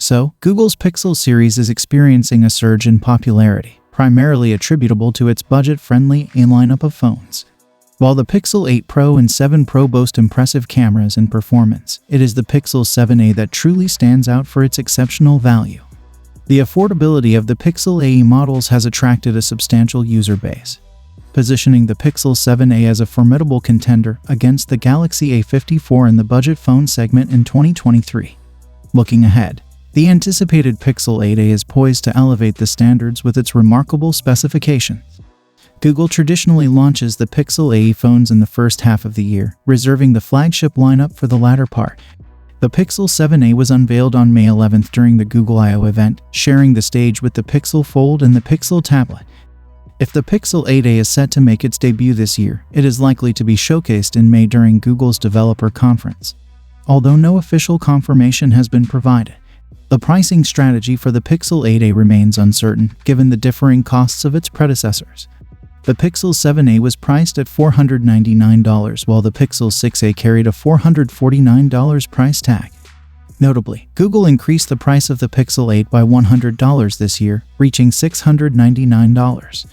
So, Google's Pixel series is experiencing a surge in popularity, primarily attributable to its budget-friendly A lineup of phones. While the Pixel 8 Pro and 7 Pro boast impressive cameras and performance, it is the Pixel 7a that truly stands out for its exceptional value. The affordability of the Pixel AE models has attracted a substantial user base, positioning the Pixel 7a as a formidable contender against the Galaxy A54 in the budget phone segment in 2023. Looking ahead, the anticipated Pixel 8a is poised to elevate the standards with its remarkable specifications. Google traditionally launches the Pixel AE phones in the first half of the year, reserving the flagship lineup for the latter part. The Pixel 7a was unveiled on May 11th during the Google I/O event, sharing the stage with the Pixel Fold and the Pixel tablet. If the Pixel 8a is set to make its debut this year, it is likely to be showcased in May during Google's developer conference. Although no official confirmation has been provided, the pricing strategy for the Pixel 8a remains uncertain, given the differing costs of its predecessors. The Pixel 7a was priced at $499, while the Pixel 6a carried a $449 price tag. Notably, Google increased the price of the Pixel 8 by $100 this year, reaching $699.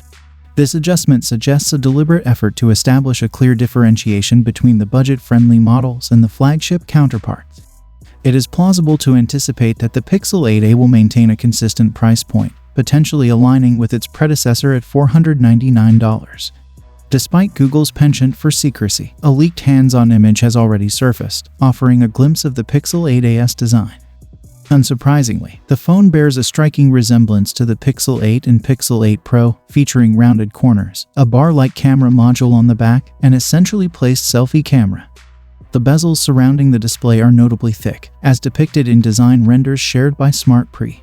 This adjustment suggests a deliberate effort to establish a clear differentiation between the budget-friendly models and the flagship counterparts. It is plausible to anticipate that the Pixel 8a will maintain a consistent price point, potentially aligning with its predecessor at $499. Despite Google's penchant for secrecy, a leaked hands-on image has already surfaced, offering a glimpse of the Pixel 8a's design. Unsurprisingly, the phone bears a striking resemblance to the Pixel 8 and Pixel 8 Pro, featuring rounded corners, a bar-like camera module on the back, and a centrally placed selfie camera. The bezels surrounding the display are notably thick, as depicted in design renders shared by SmartPre.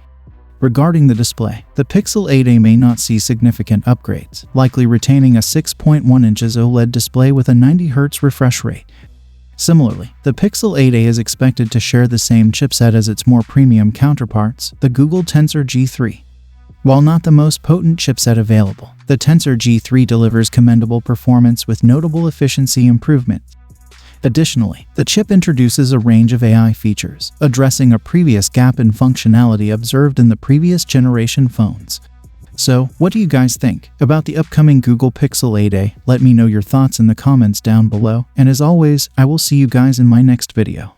Regarding the display, the Pixel 8a may not see significant upgrades, likely retaining a 6.1 inches OLED display with a 90Hz refresh rate. Similarly, the Pixel 8a is expected to share the same chipset as its more premium counterparts, the Google Tensor G3. While not the most potent chipset available, the Tensor G3 delivers commendable performance with notable efficiency improvements. Additionally, the chip introduces a range of AI features, addressing a previous gap in functionality observed in the previous generation phones. So, what do you guys think about the upcoming Google Pixel 8a? Let me know your thoughts in the comments down below, and as always, I will see you guys in my next video.